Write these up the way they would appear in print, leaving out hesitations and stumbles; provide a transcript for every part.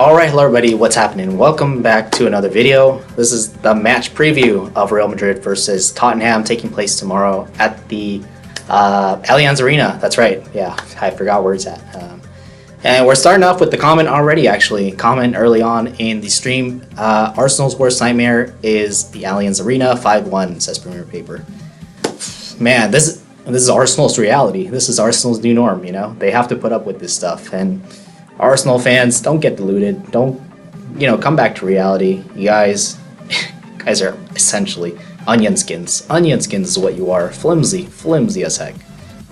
Alright, hello everybody, what's happening? Welcome back to another video. This is the match preview of Real Madrid versus Tottenham taking place tomorrow at the Allianz Arena. That's right, yeah, I forgot where it's at. And we're starting off with the comment already, actually. Comment early on in the stream. Arsenal's worst nightmare is the Allianz Arena, 5-1, says Premier Paper. Man, this is Arsenal's reality. This is Arsenal's new norm, you know? They have to put up with this stuff, and Arsenal fans, don't get deluded. Don't, come back to reality. You guys are essentially onion skins. Onion skins is what you are. Flimsy as heck.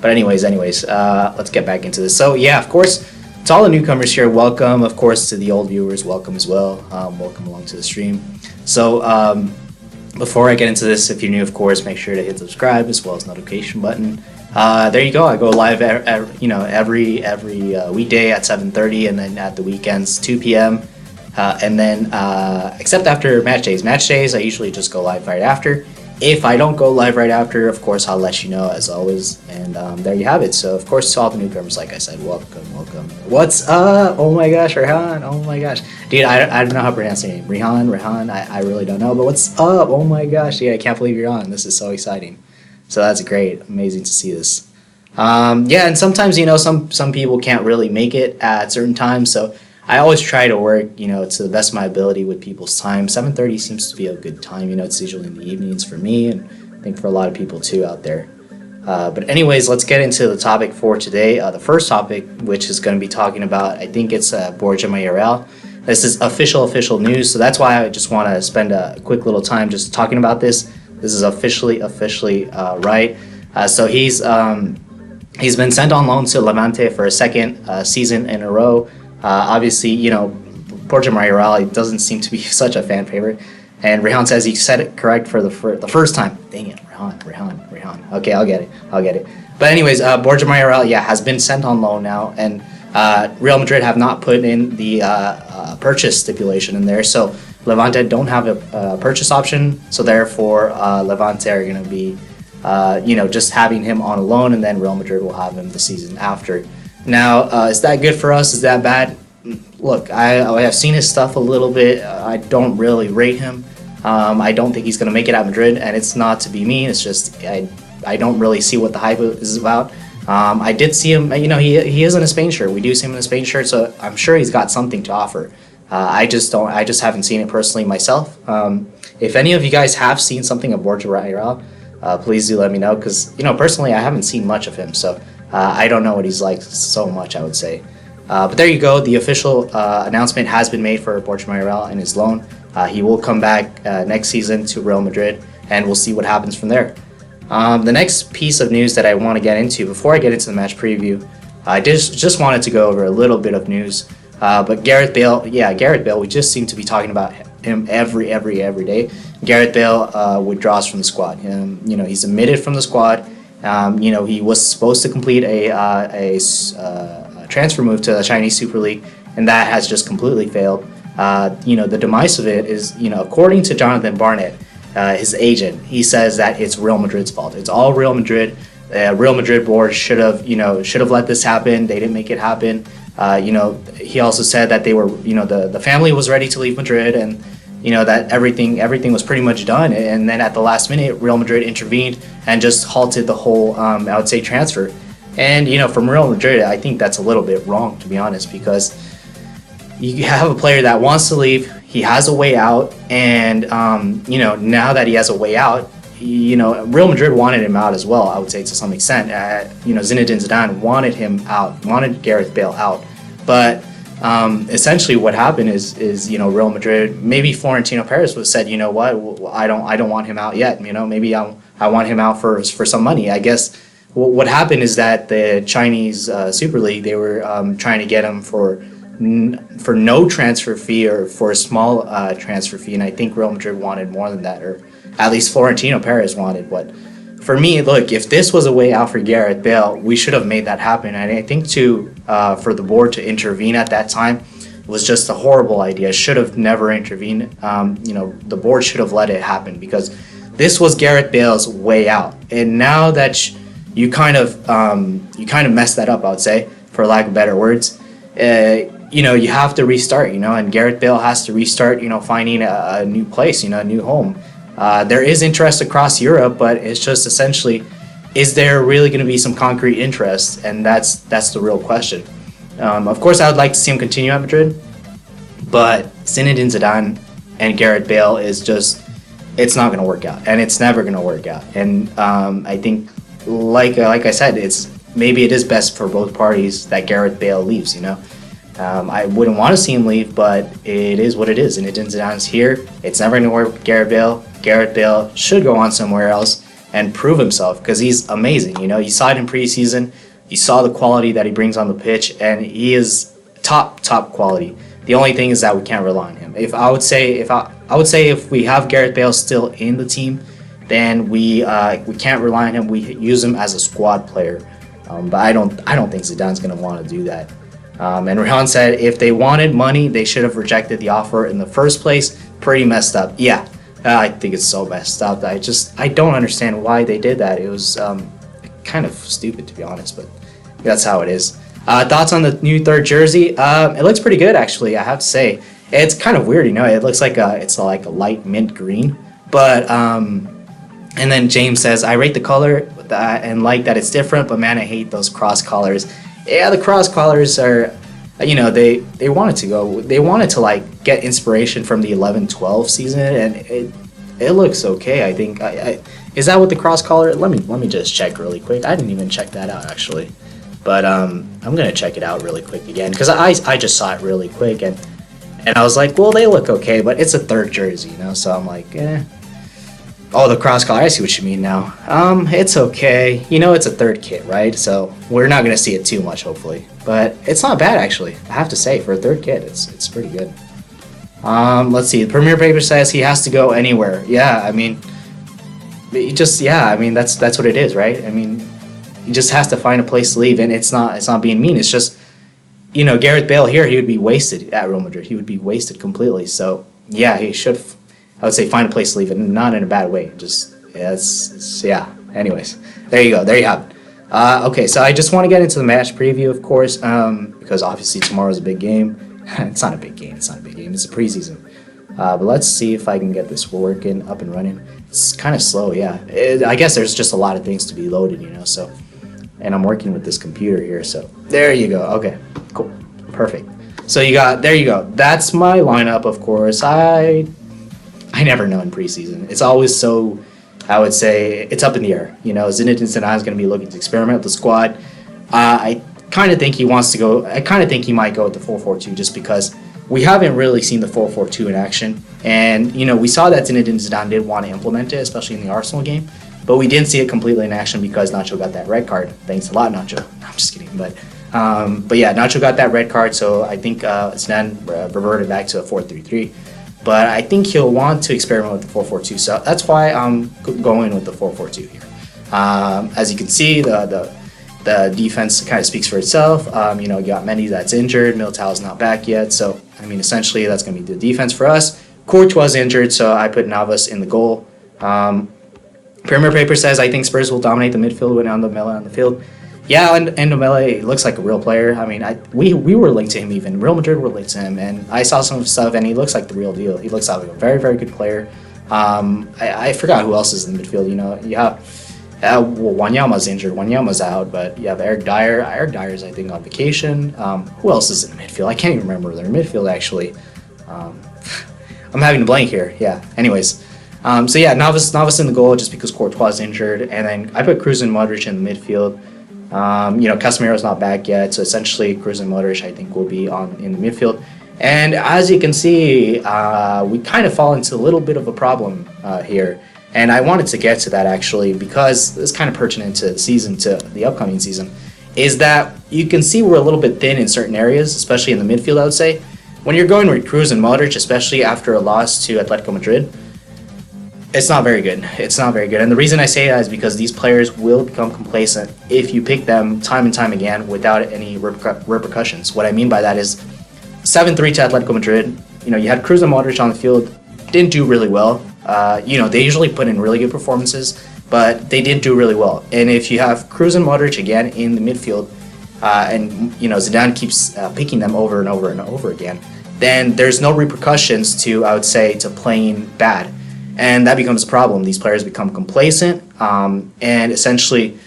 But anyways, let's get back into this. So yeah, of course, to all the newcomers here, welcome. Of course, to the old viewers, welcome as well. Welcome along to the stream. So before I get into this, if you're new, of course, make sure to hit subscribe as well as notification button. There you go. I go live, every weekday at 7:30, and then at the weekends 2 p.m. And then except after match days. Match days, I usually just go live right after. If I don't go live right after, of course, I'll let you know as always. And there you have it. So of course, to all the newcomers, like I said, welcome. What's up? Oh my gosh, Rehan. Oh my gosh, dude. I don't know how to pronounce your name. Rehan. I really don't know. But what's up? Oh my gosh, dude. I can't believe you're on. This is so exciting. So that's great, amazing to see this. Yeah, and sometimes some people can't really make it at certain times, so I always try to work to the best of my ability with people's time. 7:30 seems to be a good time. It's usually in the evenings for me, and I think for a lot of people too out there. But anyways, let's get into the topic for today. The first topic, which is going to be talking about, I think it's Borja Mayoral. This is official news, so that's why I just want to spend a quick little time just talking about this. This is officially right. So he's been sent on loan to Levante for a second season in a row. Obviously, Borja Mayoral doesn't seem to be such a fan favorite. And Rehan says he said it correct for the first time. Dang it, Rehan. Okay, I'll get it. But anyways, Borja Mayoral, has been sent on loan now, and Real Madrid have not put in the purchase stipulation in there. So Levante don't have a purchase option, so therefore Levante are going to be, just having him on a loan, and then Real Madrid will have him the season after. Now, is that good for us? Is that bad? Look, I have seen his stuff a little bit. I don't really rate him. I don't think he's going to make it at Madrid, and it's not to be mean. It's just I don't really see what the hype is about. I did see him. He is in a Spain shirt. We do see him in a Spain shirt, so I'm sure he's got something to offer. I just haven't seen it personally myself. If any of you guys have seen something of Borja Mayoral, please do let me know, because personally I haven't seen much of him, so I don't know what he's like so much, I would say. But there you go. The official announcement has been made for Borja Mayoral and his loan. He will come back next season to Real Madrid, and we'll see what happens from there. The next piece of news that I want to get into before I get into the match preview, I just wanted to go over a little bit of news. But Gareth Bale, we just seem to be talking about him every day. Gareth Bale withdraws from the squad. He's omitted from the squad. He was supposed to complete a transfer move to the Chinese Super League, and that has just completely failed. The demise of it is, according to Jonathan Barnett, his agent, he says that it's Real Madrid's fault. It's all Real Madrid. Real Madrid board should have let this happen. They didn't make it happen. He also said that they were, the family was ready to leave Madrid, and that everything was pretty much done. And then at the last minute, Real Madrid intervened and just halted the whole, I would say, transfer. And from Real Madrid, I think that's a little bit wrong, to be honest, because you have a player that wants to leave. He has a way out, and now that he has a way out, Real Madrid wanted him out as well, I would say, to some extent. Zinedine Zidane wanted him out, wanted Gareth Bale out. But essentially what happened is Real Madrid, maybe Florentino Perez was said, I don't want him out yet. Maybe I want him out for some money. I guess what happened is that the Chinese Super League, they were trying to get him for no transfer fee, or for a small transfer fee, and I think Real Madrid wanted more than that, or at least Florentino Perez wanted. But for me, look, if this was a way out for Gareth Bale, we should have made that happen. And I think for the board to intervene at that time was just a horrible idea. Should have never intervened. The board should have let it happen, because this was Gareth Bale's way out. And now that you kind of messed that up, I would say, for lack of better words. you have to restart, and Gareth Bale has to restart, finding a new place, a new home. There is interest across Europe, but it's just essentially, is there really going to be some concrete interest? And that's the real question. Of course, I would like to see him continue at Madrid, but Zinedine Zidane and Gareth Bale is just, it's not going to work out, and it's never going to work out. And I think, like I said, maybe it is best for both parties that Gareth Bale leaves. I wouldn't want to see him leave, but it is what it is. Zinedine Zidane's here. It's never going to work with Gareth Bale. Gareth Bale should go on somewhere else and prove himself, because he's amazing. You saw it in preseason. You saw the quality that he brings on the pitch, and he is top quality. The only thing is that we can't rely on him. I would say if we have Gareth Bale still in the team, then we can't rely on him. We use him as a squad player, but I don't think Zidane's going to want to do that. And Rehan said if they wanted money, they should have rejected the offer in the first place. Pretty messed up. Yeah, I think it's so messed up. I don't understand why they did that. It was kind of stupid, to be honest, but that's how it is. Thoughts on the new third jersey? It looks pretty good, actually. I have to say, it's kind of weird. It looks like it's like a light mint green, but and then James says, I rate the color and like that it's different, but man, I hate those cross collars. Yeah, the cross collars are, they wanted to like get inspiration from the 11-12 season, and it looks okay. I think. Is that what the cross collar? Let me just check really quick. I didn't even check that out, actually. But I'm gonna check it out really quick again, because I just saw it really quick, and I was like, well, they look okay, but it's a third jersey, so I'm like, Oh, the cross collar, I see what you mean now. It's okay. It's a third kit, right? So we're not gonna see it too much, hopefully. But it's not bad, actually. I have to say, for a third kit, it's pretty good. Let's see. The Premier Paper says he has to go anywhere. Yeah, that's what it is, right? He just has to find a place to leave, and it's not being mean. It's just, Gareth Bale here, he would be wasted at Real Madrid. He would be wasted completely. So yeah, he should, I would say, find a place to leave, and not in a bad way. Just Anyways, there you go. There you have it. Okay, so I just want to get into the match preview, of course, because obviously tomorrow's a big game. It's not a big game. It's a preseason. But let's see if I can get this working, up and running. It's kind of slow, yeah. I guess there's just a lot of things to be loaded, so. And I'm working with this computer here, so there you go. Okay, cool, perfect. So there you go. That's my lineup, of course. I never know in preseason. It's always so, I would say, it's up in the air. Zinedine Zidane is going to be looking to experiment with the squad. I kind of think he wants to go. I kind of think he might go with the 4-4-2, just because we haven't really seen the 4-4-2 in action. And we saw that Zinedine Zidane did want to implement it, especially in the Arsenal game. But we didn't see it completely in action because Nacho got that red card. Thanks a lot, Nacho. No, I'm just kidding. But yeah, Nacho got that red card, so I think Zidane reverted back to a 4-3-3. But I think he'll want to experiment with the 4-4-2, so that's why I'm going with the 4-4-2 here. As you can see, the defense kind of speaks for itself. You got Mendy that's injured, Militao's not back yet, so essentially that's going to be the defense for us. Courtois was injured, so I put Navas in the goal. Premier Paper says, I think Spurs will dominate the midfield when Ndombele on the field. Yeah, and Ndombele looks like a real player. We were linked to him even. Real Madrid were linked to him, and I saw some stuff, and he looks like the real deal. He looks like a very, very good player. I forgot who else is in the midfield. You have, Wanyama's injured. Wanyama's out, but you have Eric Dyer. Eric Dyer's, I think, on vacation. Who else is in the midfield? I can't even remember their midfield, actually. I'm having a blank here. Yeah, anyways. So yeah, Navas in the goal just because Courtois is injured, and then I put Kroos and Modric in the midfield. Casemiro's not back yet, so essentially Kroos and Modric I think will be in the midfield. And as you can see, we kind of fall into a little bit of a problem here, and I wanted to get to that actually because it's kind of pertinent to the upcoming season, is that you can see we're a little bit thin in certain areas, especially in the midfield. I would say when you're going with Kroos and Modric, especially after a loss to Atletico Madrid. It's not very good. And the reason I say that is because these players will become complacent if you pick them time and time again without any repercussions. What I mean by that is 7-3 to Atletico Madrid. You had Kroos and Modric on the field, didn't do really well. They usually put in really good performances, but they didn't do really well. And if you have Kroos and Modric again in the midfield, and Zidane keeps picking them over and over and over again, then there's no repercussions to, I would say, to playing bad, and that becomes a problem. These players become complacent, and essentially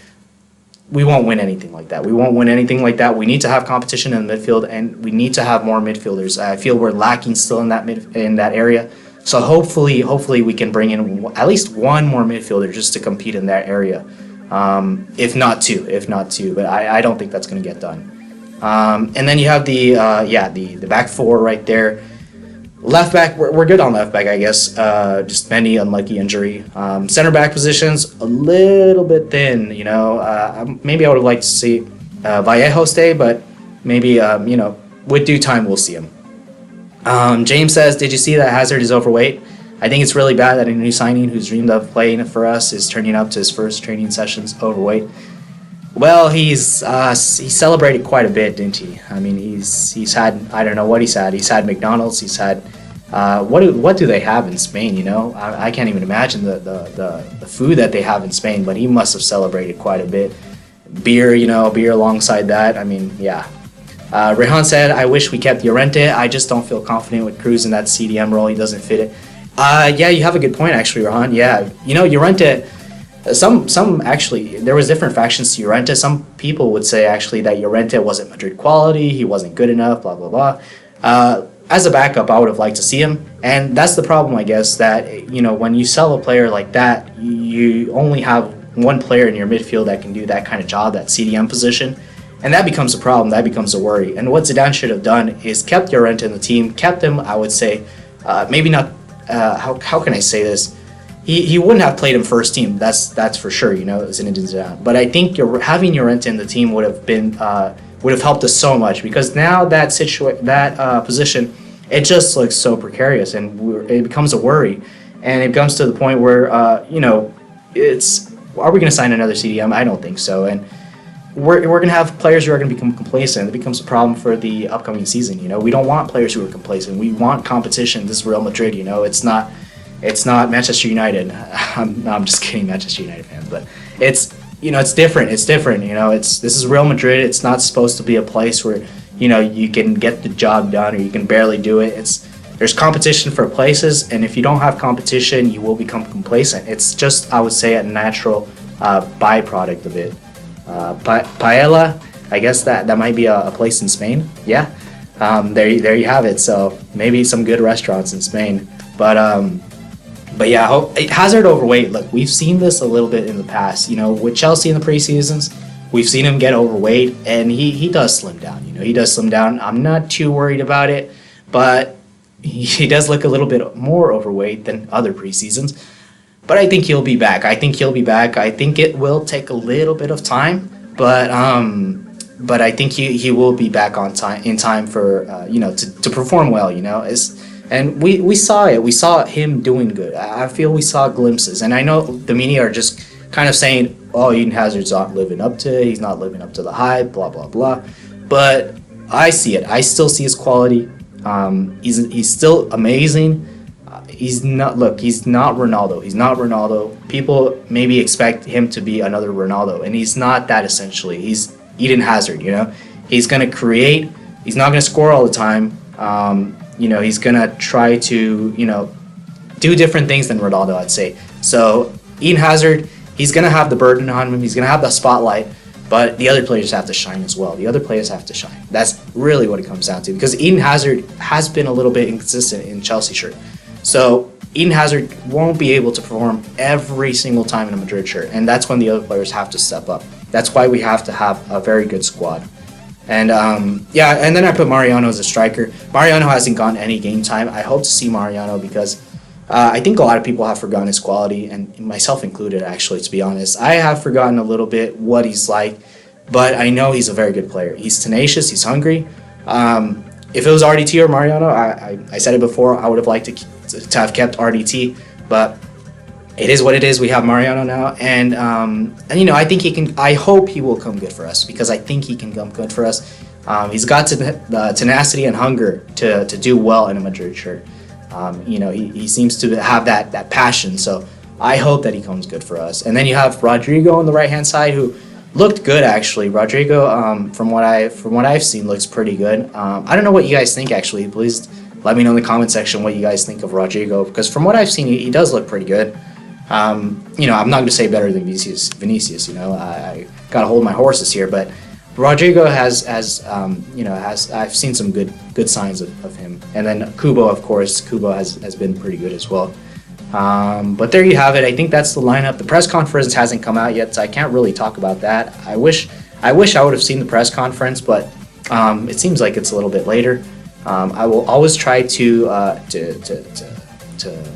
we won't win anything like that. We need to have competition in the midfield, and we need to have more midfielders. I feel we're lacking still in that area. So hopefully we can bring in at least one more midfielder just to compete in that area. If not two, but I don't think that's going to get done. And then you have the back four right there. Left back, we're good on left back, I guess. Just many unlucky injury. Center back positions a little bit thin. Maybe I would have liked to see Vallejo stay, but maybe with due time we'll see him. James says, "Did you see that Hazard is overweight? I think it's really bad that a new signing who's dreamed of playing for us is turning up to his first training sessions overweight." Well, he celebrated quite a bit, didn't he? I mean, he's had, I don't know what he's had. He's had McDonald's. He's had what do they have in Spain? I can't even imagine the food that they have in Spain. But he must have celebrated quite a bit. Beer alongside that. I mean, yeah. Rehan said, "I wish we kept Llorente. I just don't feel confident with Cruz in that CDM role. He doesn't fit it." Yeah, you have a good point, actually, Rehan. Yeah, Llorente. Some actually, there was different factions to Llorente. Some people would say actually that Llorente wasn't Madrid quality, he wasn't good enough, blah blah blah. As a backup, I would have liked to see him, and that's the problem, I guess, that when you sell a player like that, you only have one player in your midfield that can do that kind of job, that CDM position, and that becomes a problem. That becomes a worry. And what Zidane should have done is kept Llorente in the team, kept him. I would say, maybe not. How can I say this? He wouldn't have played him first team. That's for sure. Zinedine Zidane. But I think having Llorente in the team would have helped us so much, because now that position, it just looks so precarious, and it becomes a worry, and it comes to the point where are we going to sign another CDM? I don't think so, and we're going to have players who are going to become complacent. It becomes a problem for the upcoming season. We don't want players who are complacent. We want competition. This is Real Madrid. It's not Manchester United. I'm just kidding, Manchester United fans, but it's different. It's different. This is Real Madrid. It's not supposed to be a place where you can get the job done or you can barely do it. There's competition for places, and if you don't have competition, you will become complacent. It's just, I would say, a natural byproduct of it. Paella, I guess that might be a place in Spain. Yeah, there you have it. So maybe some good restaurants in Spain, but yeah, Hazard overweight. Look, we've seen this a little bit in the past. With Chelsea in the preseasons, we've seen him get overweight, and he does slim down. He does slim down. I'm not too worried about it, but he does look a little bit more overweight than other preseasons. But I think he'll be back. I think it will take a little bit of time, but I think he will be back in time for to perform well. And we saw it. We saw him doing good. I feel we saw glimpses. And I know the media are just kind of saying, "Oh, Eden Hazard's not living up to it. He's not living up to the hype, blah, blah, blah." But I see it. I still see his quality. He's still amazing. He's not Ronaldo. He's not Ronaldo. People maybe expect him to be another Ronaldo, and he's not that essentially. He's Eden Hazard, He's going to create. He's not going to score all the time. He's going to try to, do different things than Ronaldo, I'd say. So Eden Hazard, he's going to have the burden on him. He's going to have the spotlight, but the other players have to shine as well. The other players have to shine. That's really what it comes down to, because Eden Hazard has been a little bit inconsistent in Chelsea shirt. So Eden Hazard won't be able to perform every single time in a Madrid shirt, and that's when the other players have to step up. That's why we have to have a very good squad. And and then I put Mariano as a striker. Mariano hasn't gotten any game time. I hope to see Mariano, because I think a lot of people have forgotten his quality, and myself included, actually, to be honest. I have forgotten a little bit what he's like, but I know he's a very good player. He's tenacious, he's hungry. If it was RDT or Mariano, I said it before, I would have liked to have kept RDT, but it is what it is. We have Mariano now, and I think he can. I hope he will come good for us, because I think he can come good for us. He's got the tenacity and hunger to do well in a Madrid shirt. He seems to have that passion. So I hope that he comes good for us. And then you have Rodrigo on the right hand side, who looked good actually. Rodrigo, from what I've seen, looks pretty good. I don't know what you guys think actually. Please let me know in the comment section what you guys think of Rodrigo, because from what I've seen, he does look pretty good. You know, I'm not going to say better than Vinicius. You know, I got to hold my horses here, but Rodrigo has I've seen some good signs of him. And then Kubo, of course, has been pretty good as well. But there you have it. I think that's the lineup. The press conference hasn't come out yet, so I can't really talk about that. I wish I would have seen the press conference, but it seems like it's a little bit later. I will always try to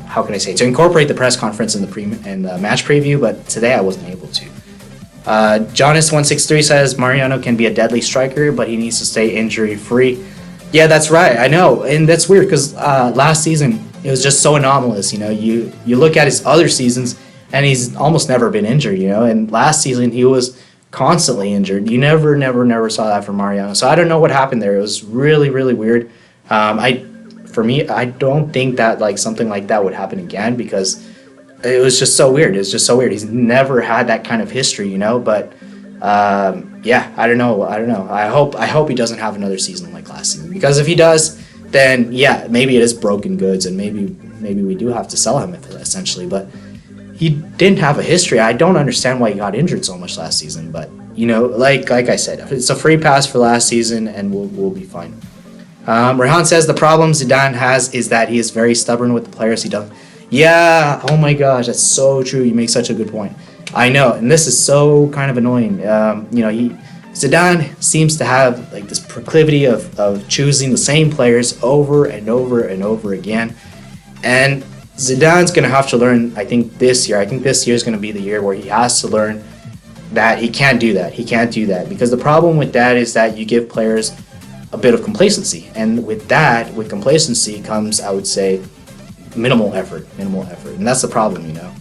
how can I say, to incorporate the press conference in the match preview, but today I wasn't able to. Jonas163 says Mariano can be a deadly striker, but he needs to stay injury free. Yeah, that's right. I know, and that's weird because last season it was just so anomalous. You know, you look at his other seasons, and he's almost never been injured. You know, and last season he was constantly injured. You never saw that from Mariano. So I don't know what happened there. It was really weird. For me, I don't think that like something like that would happen again, because it was just so weird. It's just so weird. He's never had that kind of history, you know. But yeah, I don't know. I hope he doesn't have another season like last season, because if he does, then yeah, maybe it is broken goods, and maybe we do have to sell him essentially. But he didn't have a history. I don't understand why he got injured so much last season. But you know, like I said, it's a free pass for last season, and we'll be fine. Rehan says the problem Zidane has is that he is very stubborn with the players he does. Yeah, oh my gosh, that's so true. You make such a good point. I know, and this is so kind of annoying. You know, Zidane seems to have like this proclivity of choosing the same players over and over again. And Zidane's going to have to learn, I think this year is going to be the year where he has to learn that he can't do that. He can't do that, because the problem with that is that you give players a bit of complacency. And with complacency comes, I would say, minimal effort. And that's the problem, you know.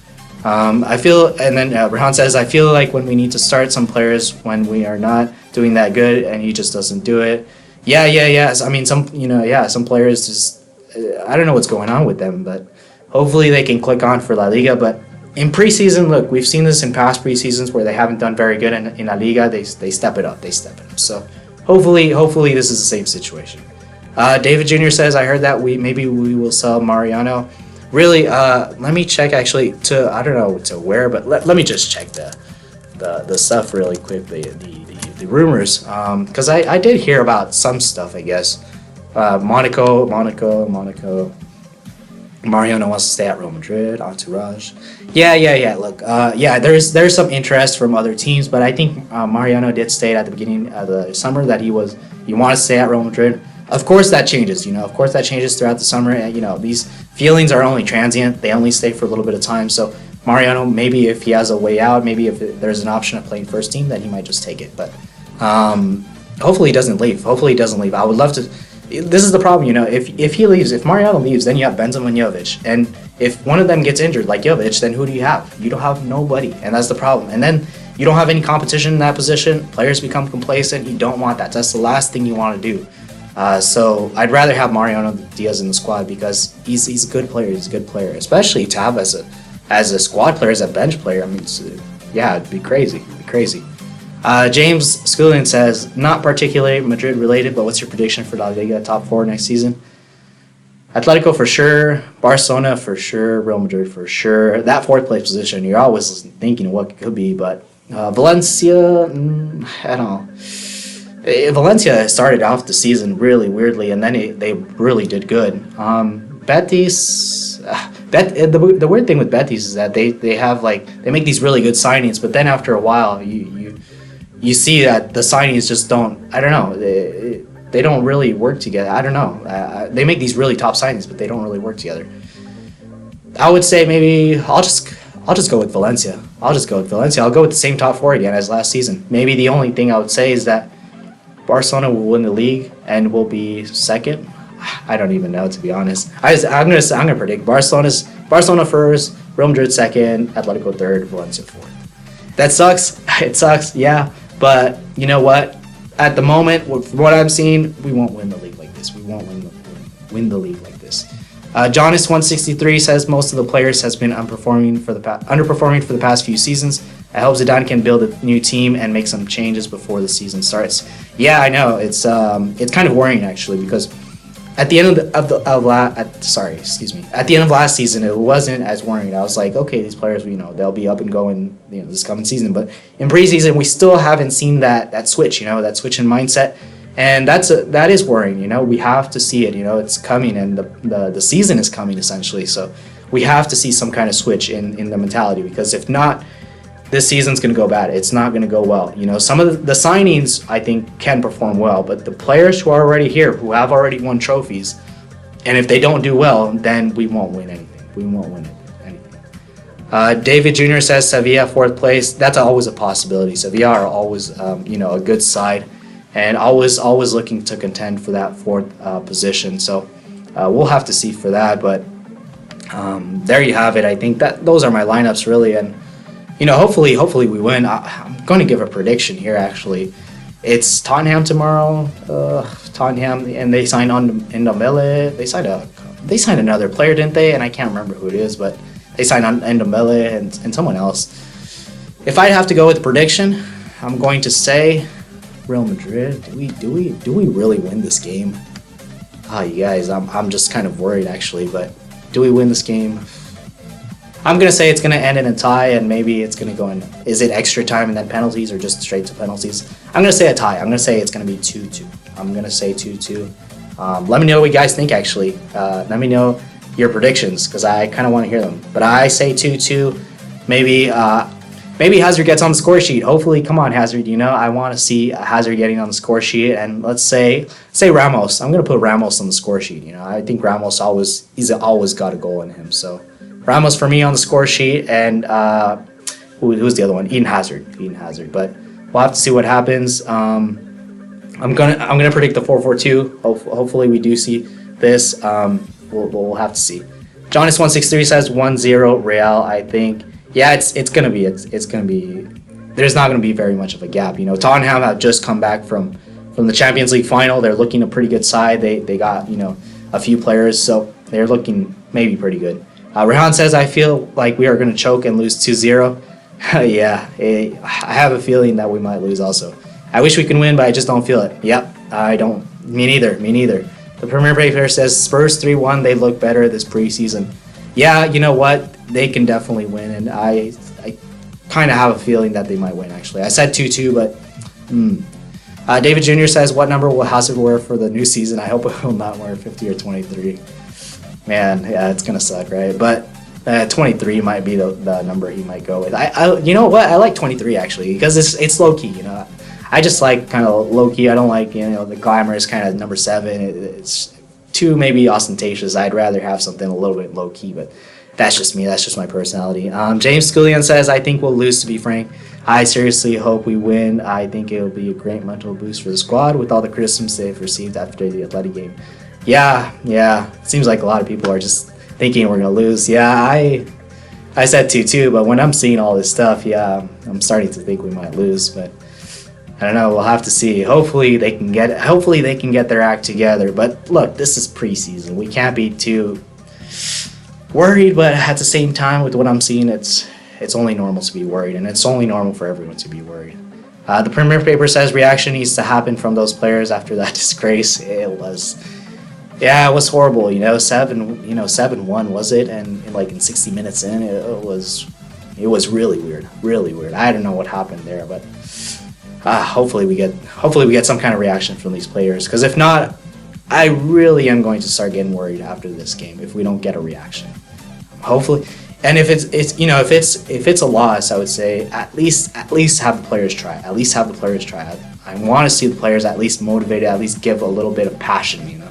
I feel, and then Rehan says, I feel like when we need to start some players when we are not doing that good, and he just doesn't do it. Yeah. I mean, some players just, I don't know what's going on with them, but hopefully they can click on for La Liga. But in preseason, look, we've seen this in past preseasons where they haven't done very good in La Liga. They step it up. So hopefully this is the same situation. David Jr. says, I heard that maybe we will sell Mariano. Really, let me check actually I don't know to where, but let me just check the stuff really quick, the rumors, because I did hear about some stuff, I guess. Monaco. Mariano wants to stay at Real Madrid. Entourage. Yeah. Look, there's some interest from other teams, but I think Mariano did state at the beginning of the summer that he wanted to stay at Real Madrid. Of course that changes, you know. Of course that changes throughout the summer. And, you know, these feelings are only transient. They only stay for a little bit of time. So Mariano, maybe if he has a way out, maybe if there's an option of playing first team, then he might just take it. But hopefully he doesn't leave. I would love to. This is the problem, you know. If Mariano leaves, then you have Benzema and Jovic. And if one of them gets injured, like Jovic, then who do you have? You don't have nobody, and that's the problem. And then you don't have any competition in that position. Players become complacent. You don't want that. That's the last thing you want to do. So I'd rather have Mariano Diaz in the squad, because he's a good player. He's a good player, especially to have as a squad player, as a bench player. I mean, it'd be crazy. James Scullion says, not particularly Madrid related, but what's your prediction for La Liga top 4 next season? Atletico for sure, Barcelona for sure, Real Madrid for sure. That fourth place position, you're always thinking what it could be, but Valencia, I don't know. Valencia started off the season really weirdly, and then they really did good. Betis, the weird thing with Betis is that they have they make these really good signings, but then after a while you see that the signings just don't. I don't know. They don't really work together. I don't know. They make these really top signings, but they don't really work together. I would say maybe I'll just go with Valencia. I'll go with the same top 4 again as last season. Maybe the only thing I would say is that Barcelona will win the league and will be second. I don't even know, to be honest. I'm gonna predict Barcelona first, Real Madrid second, Atletico third, Valencia fourth. That sucks. It sucks, yeah. But you know what? At the moment, from what I'm seeing, we won't win the league like this. Jonas163 says most of the players has been underperforming for the past few seasons, I hope Zidane can build a new team and make some changes before the season starts. Yeah, I know it's kind of worrying actually, because at the end at the end of last season, it wasn't as worrying. I was like, okay, these players, they'll be up and going, this coming season. But in preseason, we still haven't seen that switch, that switch in mindset, and that is worrying. We have to see it. It's coming, and the season is coming essentially. So we have to see some kind of switch in the mentality, because if not, this season's going to go bad. It's not going to go well. Some of the signings I think can perform well, but the players who are already here, who have already won trophies, and if they don't do well, then we won't win anything. We won't win anything. David Jr. says Sevilla 4th place. That's always a possibility. Sevilla are always, a good side, and always looking to contend for that 4th position. So we'll have to see for that. But there you have it. I think that those are my lineups really, and hopefully we win. I'm going to give a prediction here, actually. It's Tottenham tomorrow. Tottenham, and they signed on Ndombele. They signed another player, didn't they? And I can't remember who it is, but they signed on Ndombele and someone else. If I'd have to go with a prediction, I'm going to say Real Madrid. Do we really win this game? You guys, I'm just kind of worried actually, but do we win this game? I'm going to say it's going to end in a tie, and maybe it's going to go in. Is it extra time and then penalties, or just straight to penalties? I'm going to say a tie. I'm going to say it's going to be 2-2. I'm going to say 2-2. Let me know what you guys think, actually. Let me know your predictions, because I kind of want to hear them. But I say 2-2. Maybe Hazard gets on the score sheet. Hopefully, come on, Hazard. I want to see Hazard getting on the score sheet. And let's say Ramos. I'm going to put Ramos on the score sheet. I think Ramos he's always got a goal in him. So Ramos for me on the score sheet, and who's the other one? Eden Hazard. But we'll have to see what happens. I'm gonna predict the 4-4-2. Hopefully we do see this. We'll have to see. Jonas163 says 1-0 Real. I think it's gonna be. There's not gonna be very much of a gap. Tottenham have just come back from the Champions League final. They're looking a pretty good side. They got a few players, so they're looking maybe pretty good. Rehan says, I feel like we are going to choke and lose 2-0. Yeah, I have a feeling that we might lose also. I wish we can win, but I just don't feel it. Yep, I don't. Me neither. The Premier Paper says Spurs 3-1. They look better this preseason. Yeah, you know what? They can definitely win, and I kind of have a feeling that they might win, actually. I said 2-2, but David Jr. says, what number will Hazard wear for the new season? I hope it will not wear 50 or 23. Man, yeah, it's gonna suck, right? But 23 might be the number he might go with. I you know what? I like 23 actually, because it's low key. I just like kind of low key. I don't like the glamorous kind of number 7. It's too maybe ostentatious. I'd rather have something a little bit low key, but that's just me. That's just my personality. James Scullion says, I think we'll lose, to be frank. I seriously hope we win. I think it'll be a great mental boost for the squad with all the criticisms they've received after the Atleti game. Yeah. It seems like a lot of people are just thinking we're going to lose. Yeah, I said 2-2, but when I'm seeing all this stuff, yeah, I'm starting to think we might lose. But I don't know. We'll have to see. Hopefully they can get their act together. But look, this is preseason. We can't be too worried, but at the same time, with what I'm seeing, it's only normal to be worried, and it's only normal for everyone to be worried. The Premier Paper says reaction needs to happen from those players after that disgrace. It was horrible. 7-1 was it, and in 60 minutes in, it was really weird. I don't know what happened there, but hopefully we get some kind of reaction from these players, because if not, I really am going to start getting worried after this game if we don't get a reaction. Hopefully, and if it's a loss, I would say at least have the players try. I want to see the players at least motivated, at least give a little bit of passion.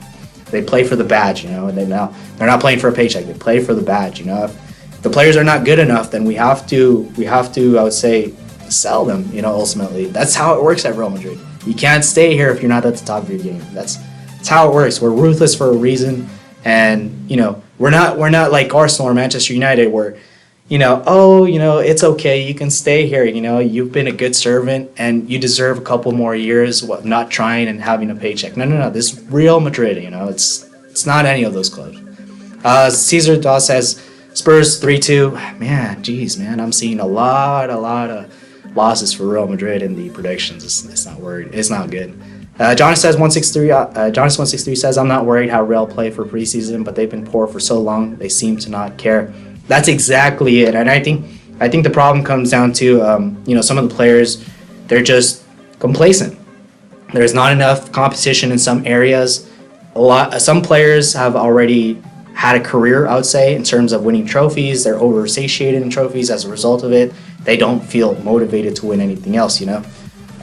They play for the badge, and they're not playing for a paycheck. They play for the badge, If the players are not good enough, then we have to, I would say, sell them, ultimately. That's how it works at Real Madrid. You can't stay here if you're not at the top of your game. That's how it works. We're ruthless for a reason, and we're not like Arsenal or Manchester United where it's okay, you can stay here, you've been a good servant and you deserve a couple more years not trying and having a paycheck. No, this is Real Madrid, it's not any of those clubs. Caesar Daw says Spurs 3-2. Man, geez, man, I'm seeing a lot of losses for Real Madrid in the predictions. It's not worried. It's not good. Jonas says 163. Jonas 163 says, I'm not worried how Real play for preseason, but they've been poor for so long. They seem to not care. That's exactly it, and I think the problem comes down to some of the players, they're just complacent. There's not enough competition in some areas. Some players have already had a career, I would say, in terms of winning trophies. They're oversatiated in trophies as a result of it. They don't feel motivated to win anything else,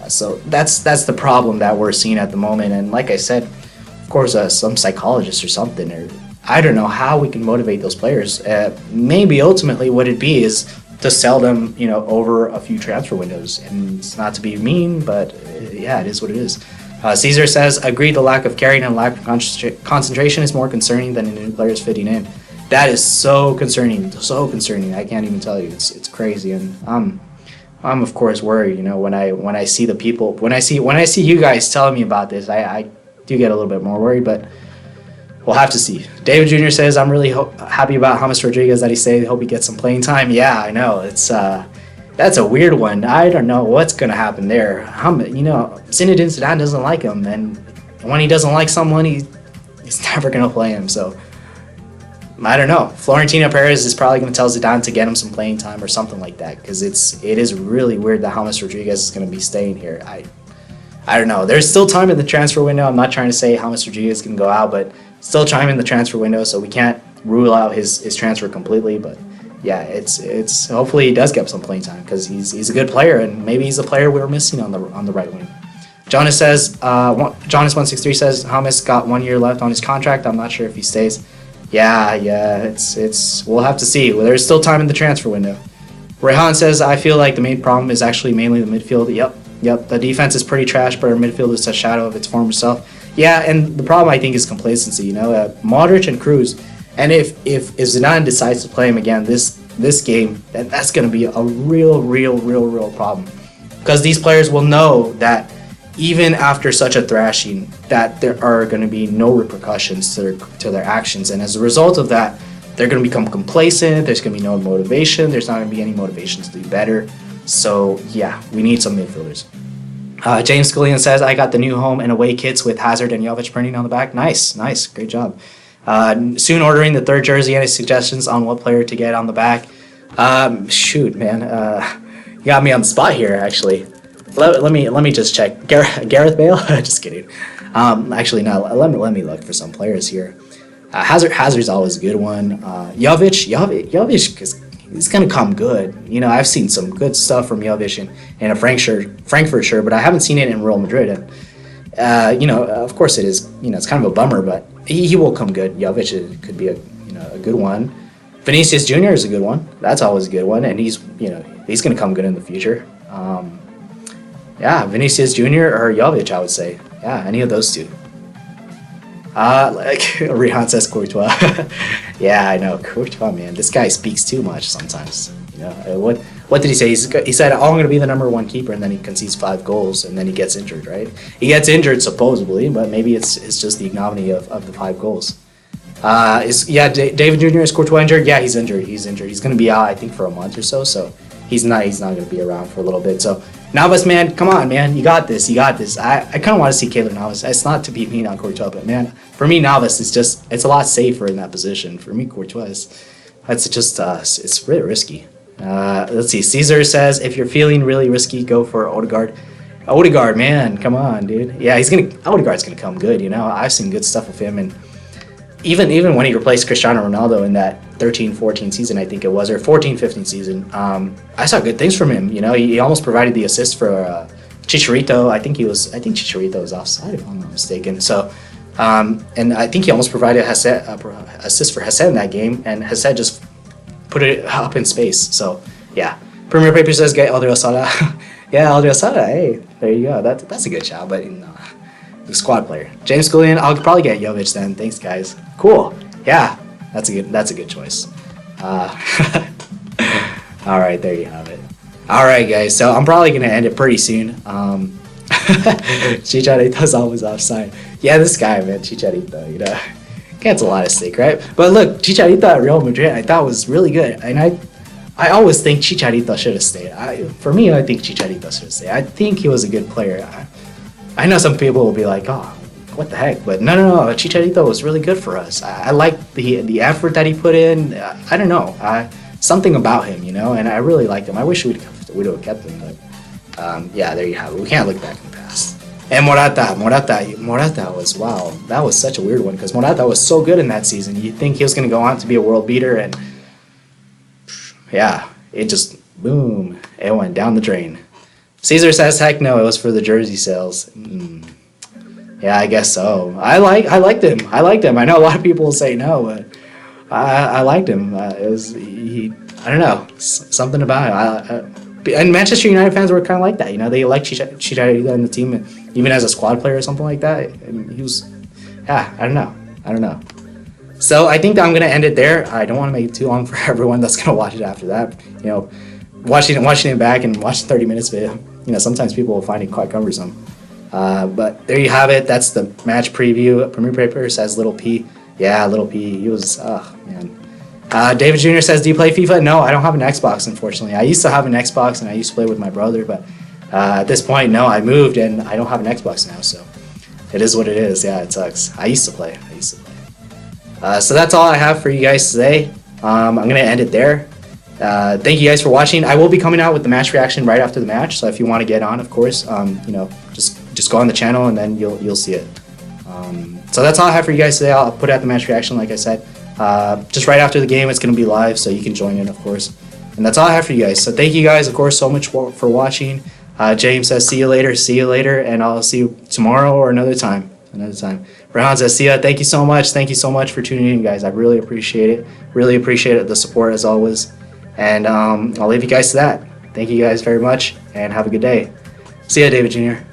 So that's the problem that we're seeing at the moment. And like I said, of course, some psychologist or something, or I don't know how we can motivate those players. Maybe ultimately what it'd be is to sell them, over a few transfer windows. And it's not to be mean, but yeah, it is what it is. Caesar says, agree, the lack of caring and lack of concentration is more concerning than the new players fitting in. That is so concerning, so concerning. I can't even tell you. It's crazy, and I'm of course worried. When I see the people, when I see you guys telling me about this, I do get a little bit more worried. But we'll have to see. David Jr. says, I'm really happy about James Rodriguez that he stayed. Hope he gets some playing time. Yeah, I know. That's a weird one. I don't know what's going to happen there. Zinedine Zidane doesn't like him, and when he doesn't like someone, he's never going to play him. So, I don't know. Florentino Perez is probably going to tell Zidane to get him some playing time or something like that, because it is really weird that James Rodriguez is going to be staying here. I don't know. There's still time in the transfer window. I'm not trying to say James Rodriguez can go out, but still time in the transfer window, so we can't rule out his transfer completely, but yeah, it's hopefully he does get some playing time, because he's a good player, and maybe he's a player we were missing on the right wing. Jonas says, Jonas 163 says, James got 1 year left on his contract. I'm not sure if he stays. Yeah, it's we'll have to see. Well, there's still time in the transfer window. Rehan says, I feel like the main problem is actually mainly the midfield. Yep. The defense is pretty trash, but our midfield is a shadow of its former self. Yeah, and the problem I think is complacency. Modric and Cruz. And if Zidane decides to play him again this game, that's going to be a real problem, because these players will know that even after such a thrashing, that there are going to be no repercussions to their actions, and as a result of that, they're going to become complacent. There's going to be no motivation. There's not going to be any motivation to do better. So yeah, we need some midfielders. James Scullion says, I got the new home and away kits with Hazard and Jovic printing on the back. Nice, great job. Soon ordering the third jersey. Any suggestions on what player to get on the back? Shoot, man, you got me on the spot here. Actually, let me just check. Gareth Bale? Just kidding. Actually, no. Let me look for some players here. Hazard's always a good one. Jovic, because he's gonna come good. I've seen some good stuff from Jovic in a Frankfurt shirt, but I haven't seen it in Real Madrid. And of course it is. It's kind of a bummer, but he will come good. Jovic could be a good one. Vinicius Jr. is a good one. That's always a good one, and he's going to come good in the future. Vinicius Jr. or Jovic, I would say. Yeah, any of those two. Rehan says Courtois. Yeah, I know, Courtois, man. This guy speaks too much sometimes. What did he say? He said, I'm going to be the number one keeper, and then he concedes 5 goals, and then he gets injured, right? He gets injured, supposedly, but maybe it's just the ignominy of the 5 goals. David Jr. is Courtois injured? Yeah, he's injured. He's going to be out, I think, for a month or so, so he's not going to be around for a little bit. So, Navas, man, come on, man. You got this. I kind of want to see Keylor Navas. It's not to be mean on Courtois, but, man, for me, Navas it's a lot safer in that position. For me, Courtois it's really risky. Let's see. Caesar says, if you're feeling really risky, go for Odegaard. Odegaard, man, come on, dude. Yeah, Odegaard's gonna come good. I've seen good stuff of him, and even when he replaced Cristiano Ronaldo in that 13-14 season, I think it was, or 14-15 season, I saw good things from him. He almost provided the assist for Chicharito. I think Chicharito was offside, if I'm not mistaken. So, and I think he almost provided assist for Hassan in that game, and Hassan just put it up in space. So yeah, Premier Paper says get Aldriozola. Yeah, Aldriozola. Hey, there you go. That's a good shout, but the squad player. James Scullion. I'll probably get Jovic then. Thanks, guys. Cool. Yeah, that's a good choice. All right, there you have it. All right, guys. So I'm probably gonna end it pretty soon. Chicharito's always offside. Yeah, this guy, man, Chicharito. Gets a lot of stick, right? But look, Chicharito at Real Madrid, I thought was really good, and I always think Chicharito should have stayed. For me, I think Chicharito should have stayed. I think he was a good player. I know some people will be like, oh, what the heck? But no. Chicharito was really good for us. I like the effort that he put in. I don't know. Something about him, you know, and I really liked him. I wish we'd have kept him, but yeah, there you have it. We can't look back in the past. And Morata was, wow, that was such a weird one because Morata was so good in that season. You'd think he was going to go on to be a world beater, and yeah, it just, boom, it went down the drain. Caesar says, heck no, it was for the jersey sales. Yeah, I guess so. I liked him. I know a lot of people will say no, but I liked him. I don't know, something about him. And Manchester United fans were kind of like that, you know. They liked Chicharito in the team, and even as a squad player or something like that. And he was, yeah, I don't know. So I think that I'm gonna end it there. I don't want to make it too long for everyone that's gonna watch it after that. You know, watching it back and watching 30 minutes of it, you know, sometimes people will find it quite cumbersome. But there you have it. That's the match preview. Premier Paper says Little P. Yeah, Little P. He was, man. David Jr. says, do you play FIFA? No, I don't have an Xbox, unfortunately. I used to have an Xbox, and I used to play with my brother, but at this point, no, I moved, and I don't have an Xbox now, so it is what it is. Yeah, it sucks. I used to play. So that's all I have for you guys today. I'm going to end it there. Thank you guys for watching. I will be coming out with the match reaction right after the match, so if you want to get on, of course, you know, just go on the channel, and then you'll see it. So that's all I have for you guys today. I'll put out the match reaction, like I said. Just right after the game, it's going to be live, so you can join in, of course. And that's all I have for you guys. So thank you guys, of course, so much for watching. James says, see you later, and I'll see you tomorrow or another time. Rehan says, see ya. Thank you so much for tuning in, guys. I really appreciate it. Really appreciate it, the support, as always. And I'll leave you guys to that. Thank you guys very much, and have a good day. See ya, David Jr.